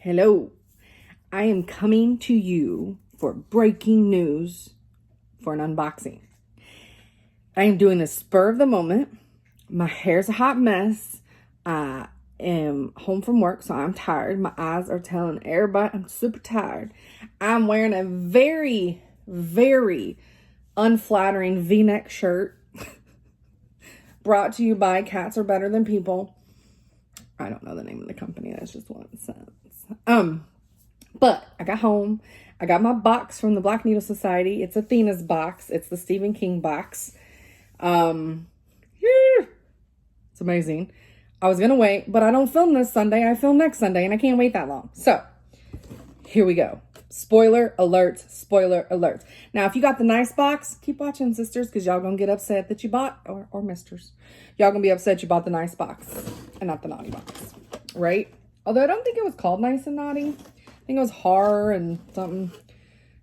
Hello, I am coming to you for breaking news for an unboxing. I am doing this spur of the moment. My hair's a hot mess. I am home from work, so I'm tired. My eyes are telling everybody I'm super tired. I'm wearing a very, very unflattering V-neck shirt brought to you by Cats Are Better Than People. I don't know the name of the company. That's just what it says. But I got home. I got my box from the Black Needle Society. It's Athena's box. It's the Stephen King box. It's amazing. I was going to wait, but I don't film this Sunday. I film next Sunday, and I can't wait that long. So, here we go. Spoiler alert, spoiler alert. Now, if you got the nice box, keep watching, sisters, because y'all going to get upset that you bought, or misters. Y'all going to be upset you bought the nice box and not the naughty box, right? Although I don't think it was called Nice and Naughty. I think it was horror and something.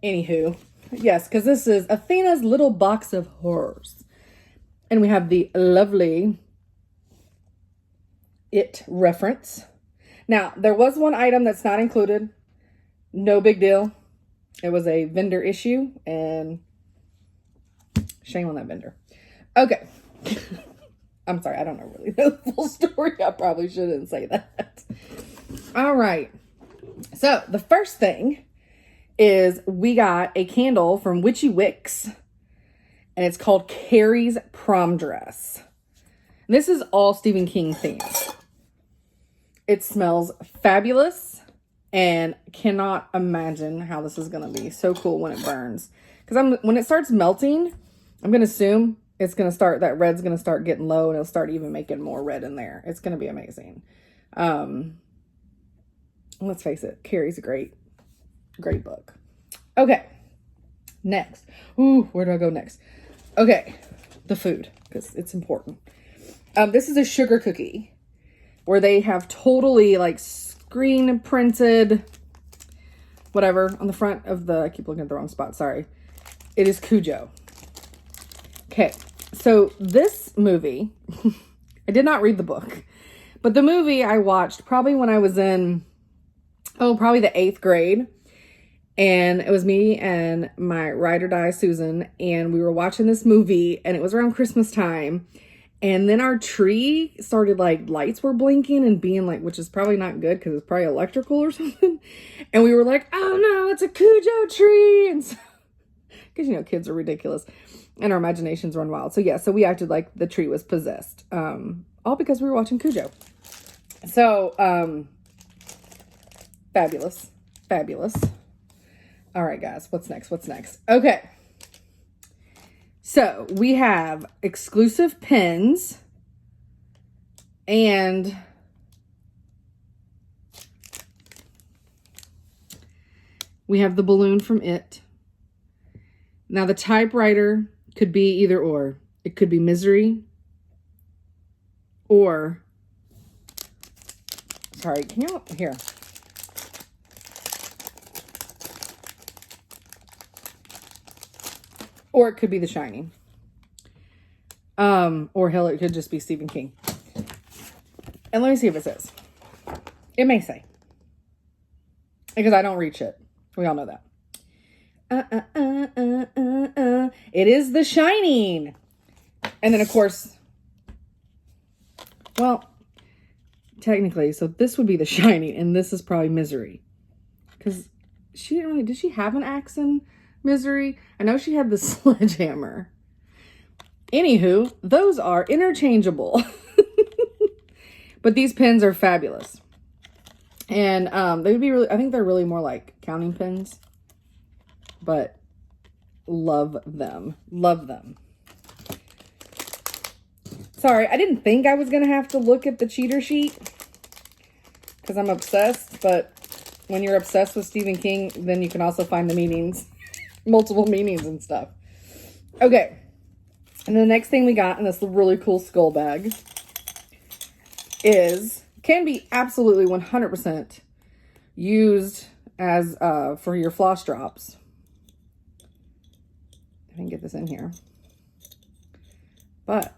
Anywho, yes, because this is Athena's little box of horrors. And we have the lovely It reference. Now, there was one item that's not included. No big deal. It was a vendor issue, and shame on that vendor. Okay. I'm sorry, I don't know really the full story. I probably shouldn't say that. All right. So the first thing is we got a candle from Witchy Wicks, and it's called Carrie's Prom Dress. This is all Stephen King themed. It smells fabulous, and cannot imagine how this is going to be so cool when it burns. Because when it starts melting, I'm going to assume it's going to start, that red's going to start getting low, and it'll start even making more red in there. It's going to be amazing. Let's face it, Carrie's a great book. Okay, next. Ooh, where do I go next? Okay, the food, because it's important. This is a sugar cookie where they have totally like screen printed whatever on the front of the, I keep looking at the wrong spot, sorry. It is Cujo. Okay, so this movie, I did not read the book, but the movie I watched probably when I was in, probably the 8th grade. And it was me and my ride or die Susan, and we were watching this movie, and it was around Christmas time. And then our tree started, like, lights were blinking and being like, which is probably not good because it's probably electrical or something. And we were like, oh no, it's a Cujo tree. And so, because, you know, kids are ridiculous and our imaginations run wild. So yeah, so we acted like the tree was possessed. All because we were watching Cujo. So, fabulous. Fabulous. All right, guys, what's next? What's next? Okay. So we have exclusive pins and we have the balloon from It. Now the typewriter could be either or. It could be Misery or, sorry, can you, here. Or it could be The Shining. Or hell, it could just be Stephen King. And let me see if it says. It may say. Because I don't reach it. We all know that. It is The Shining. And then, of course, well, technically, so this would be The Shining, and this is probably Misery. Because she didn't really, did she have an axe in Misery? I know she had the sledgehammer. Anywho, those are interchangeable. But these pins are fabulous. And they would be really, I think they're really more like counting pins. But love them. Love them. Sorry, I didn't think I was going to have to look at the cheater sheet. Because I'm obsessed. But when you're obsessed with Stephen King, then you can also find the meanings. Multiple meanings and stuff. Okay. And the next thing we got in this really cool skull bag can be absolutely 100% used as for your floss drops. I can get this in here. But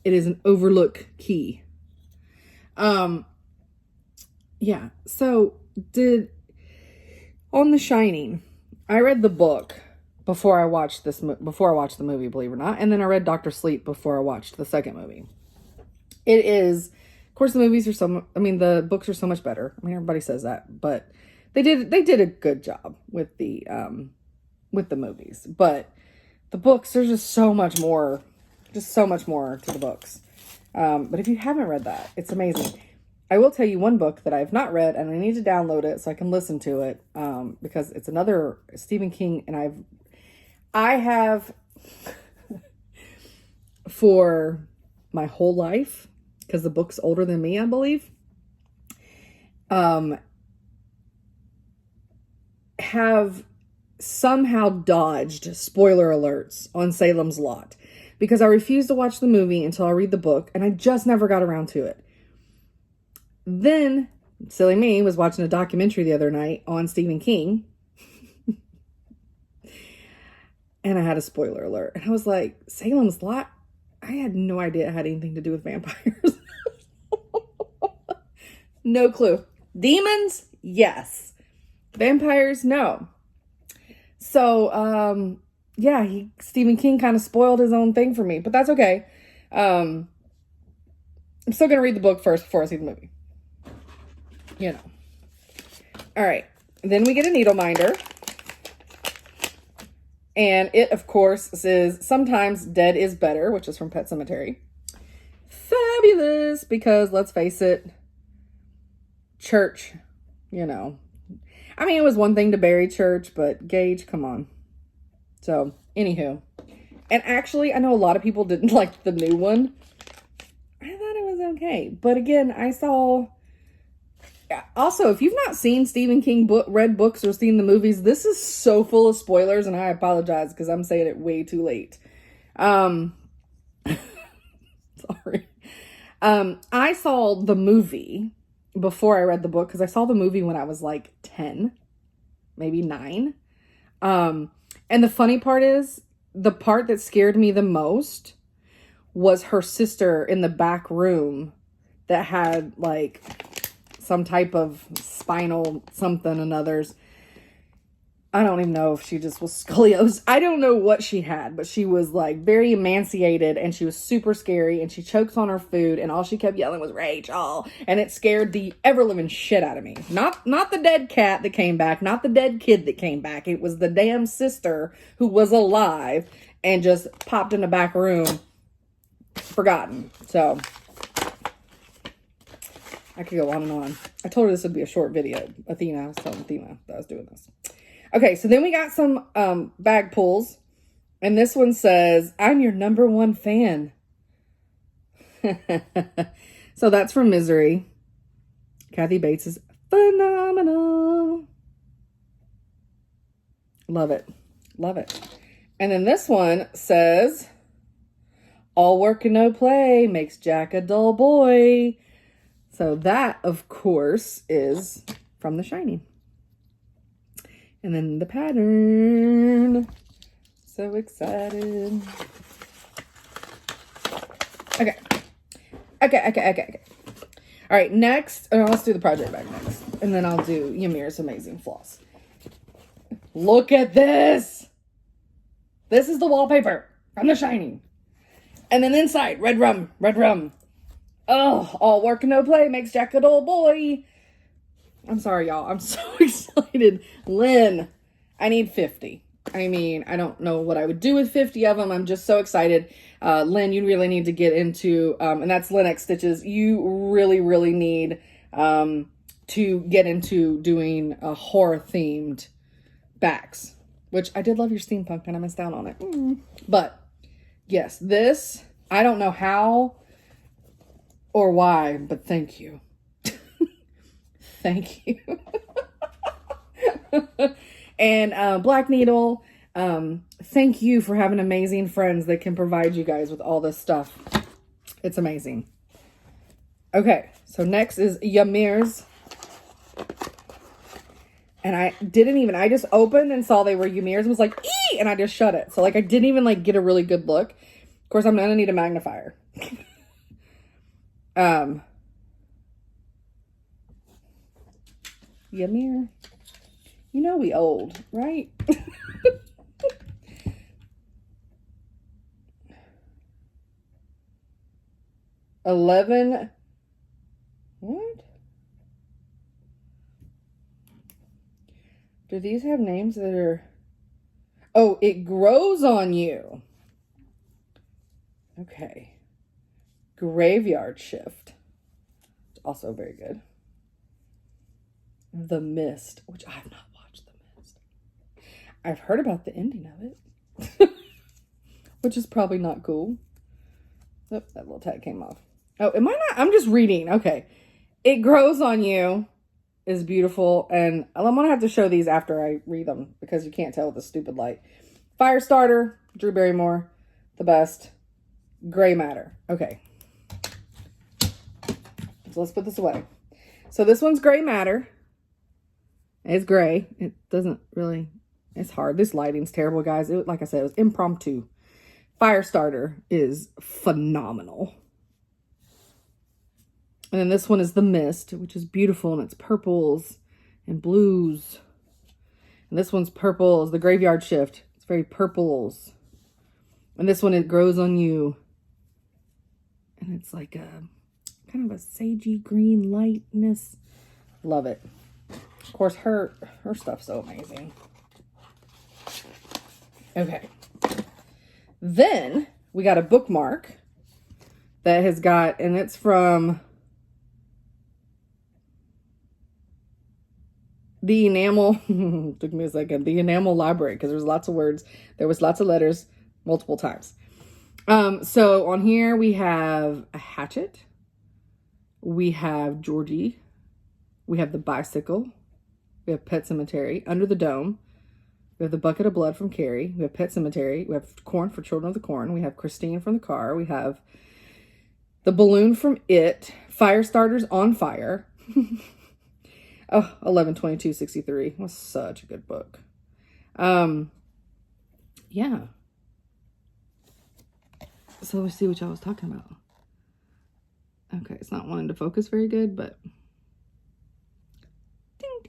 it is an overlook key. Yeah. So on The Shining, I read the book before I watched before I watched the movie, believe it or not. And then I read Doctor Sleep before I watched the second movie. It is, of course, the books are so much better. I mean, everybody says that, but they did a good job with the movies. But the books, there's just so much more to the books. But if you haven't read that, it's amazing. I will tell you one book that I have not read, and I need to download it so I can listen to it, because it's another Stephen King, and I have for my whole life, because the book's older than me, I believe, have somehow dodged spoiler alerts on Salem's Lot, because I refused to watch the movie until I read the book, and I just never got around to it. Then, silly me, was watching a documentary the other night on Stephen King, and I had a spoiler alert, and I was like, Salem's Lot? I had no idea it had anything to do with vampires. No clue. Demons? Yes. Vampires? No. So, yeah, Stephen King kind of spoiled his own thing for me, but that's okay. I'm still going to read the book first before I see the movie. You know. All right. Then we get a needle minder. And it, of course, says, sometimes dead is better, which is from Pet Sematary. Fabulous, because let's face it, Church, you know. I mean, it was one thing to bury Church, but Gage, come on. So, anywho. And actually, I know a lot of people didn't like the new one. I thought it was okay. But again, also, if you've not seen Stephen King read books or seen the movies, this is so full of spoilers, and I apologize because I'm saying it way too late. Sorry. I saw the movie before I read the book, because I saw the movie when I was like 10, maybe 9. And the funny part is, the part that scared me the most was her sister in the back room that had like some type of spinal something and others. I don't even know if she just was scoliosis. I don't know what she had, but she was like very emaciated, and she was super scary, and she chokes on her food, and all she kept yelling was Rachel, and it scared the ever living shit out of me. Not the dead cat that came back, not the dead kid that came back. It was the damn sister who was alive and just popped in the back room, forgotten. So I could go on and on. I told her this would be a short video. Athena, I was telling Athena that I was doing this. Okay, so then we got some bag pulls. And this one says, I'm your #1 fan. So that's from Misery. Kathy Bates is phenomenal. Love it. Love it. And then this one says, all work and no play makes Jack a dull boy. So that, of course, is from The Shining. And then the pattern. So excited. Okay. All right, next. Let's do the project bag next. And then I'll do Ymir's Amazing Floss. Look at this. This is the wallpaper from The Shining. And then inside, red rum. Oh, all work and no play makes Jack a dull boy. I'm sorry, y'all. I'm so excited. Lynn, I need 50. I mean, I don't know what I would do with 50 of them. I'm just so excited. Lynn, you really need to get into, and that's Lynn X Stitches. You really, really need to get into doing a horror-themed backs, which I did love your steampunk, and I missed out on it. But, yes, this, I don't know how or why, but thank you. Thank you. And Black Needle, thank you for having amazing friends that can provide you guys with all this stuff. It's amazing. Okay, so next is Ymir's. And I just opened and saw they were Ymir's and was like, ee! And I just shut it. So like I didn't even like get a really good look. Of course, I'm gonna need a magnifier. Ymir. You know we old, right? 11. What? Do these have names that are... Oh, it grows on you. Okay. Graveyard Shift. It's also very good. The Mist, which I have not watched The Mist. I've heard about the ending of it, which is probably not cool. Oh, that little tag came off. Oh, am I not? I'm just reading. Okay. It Grows on You is beautiful, and I'm going to have to show these after I read them because you can't tell with the stupid light. Firestarter, Drew Barrymore, the best. Gray Matter. Okay. So let's put this away. So this one's Gray Matter. It's gray. It doesn't really... It's hard. This lighting's terrible, guys. Like I said, it was impromptu. Firestarter is phenomenal. And then this one is The Mist, which is beautiful, and it's purples and blues. And this one's purples. The Graveyard Shift. It's very purples. And this one, It Grows on You. And it's like a kind of a sagey green lightness. Love it. Of course, her stuff's so amazing. Okay. Then we got a bookmark that has got, and it's from the Enamel. Took me a second. The Enamel Library, because there's lots of words. There was lots of letters multiple times. So on here we have a hatchet. We have Georgie. We have the bicycle. We have Pet Cemetery. Under the Dome. We have the Bucket of Blood from Carrie. We have Pet Cemetery. We have Corn for Children of the Corn. We have Christine from The Car. We have the balloon from It. Firestarter's on Fire. Oh, 11/22/63 was such a good book. Yeah. So let's see what y'all was talking about. Okay, it's not wanting to focus very good, but ding,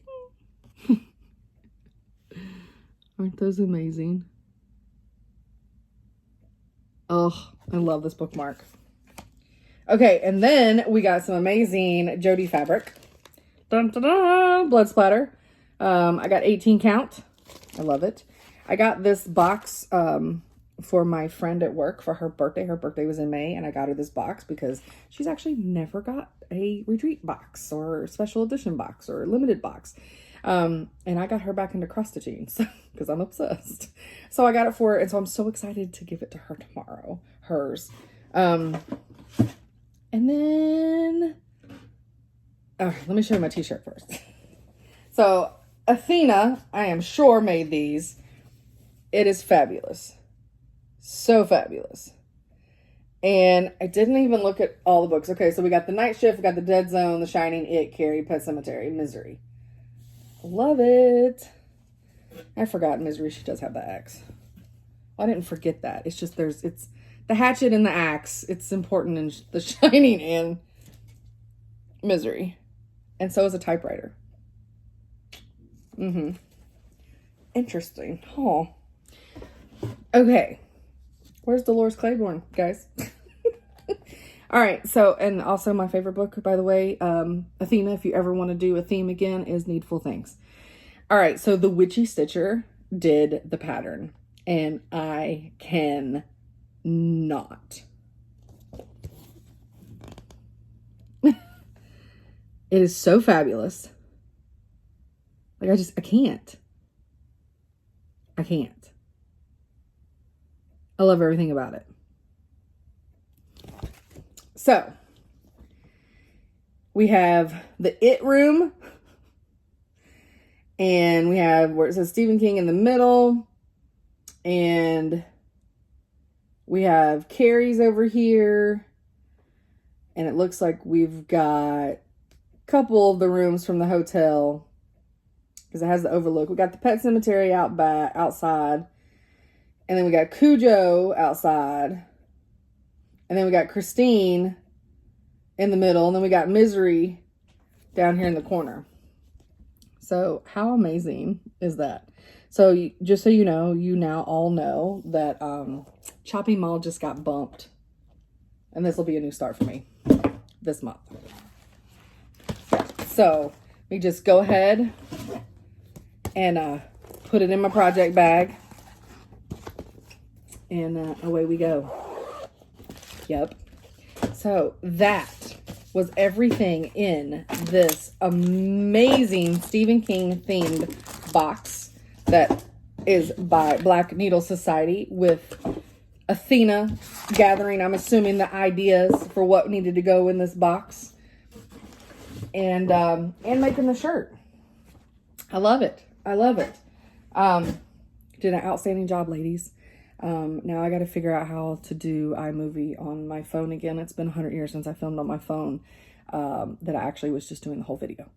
ding. Aren't those amazing? Oh, I love this bookmark. Okay, and then we got some amazing Jodie fabric. Dun, dun, dun, blood splatter. I got 18 count. I love it. I got this box for my friend at work for her birthday. Her birthday was in May, and I got her this box because she's actually never got a retreat box or special edition box or limited box. And I got her back into cross-stitching because I'm obsessed. So I got it for her, and so I'm so excited to give it to her tomorrow. Hers. And then... let me show you my t-shirt first. So, Athena, I am sure, made these. It is fabulous. So fabulous. And I didn't even look at all the books. Okay, so we got The Night Shift, we got The Dead Zone, The Shining, It, Carrie, Pet Cemetery, Misery. Love it. I forgot Misery. She does have the axe. Well, I didn't forget that. It's just it's the hatchet and the axe. It's important in The Shining and Misery. And so is a typewriter. Interesting. Oh. Okay. Where's Dolores Claiborne, guys? All right. So, and also my favorite book, by the way, Athena, if you ever want to do a theme again, is Needful Things. All right. So the Witchy Stitcher did the pattern, and I can not. It is so fabulous. Like, I can't. I can't. I love everything about it. So, we have the It room. And we have where it says Stephen King in the middle. And we have Carrie's over here. And it looks like we've got couple of the rooms from the hotel because it has the overlook. We got the Pet Cemetery outside, and then we got Cujo outside, and then we got Christine in the middle, and then we got Misery down here in the corner. So how amazing is that? So just so you know, you now all know that Chopping Mall just got bumped. And this will be a new start for me this month. Yeah. So we just go ahead and put it in my project bag. And away we go. Yep. So that was everything in this amazing Stephen King themed box that is by Black Needle Society with Athena gathering, I'm assuming, the ideas for what needed to go in this box and making the shirt. I love it. I love it. Did an outstanding job, ladies. Now I got to figure out how to do iMovie on my phone again. It's been 100 years since I filmed on my phone, that I actually was just doing the whole video.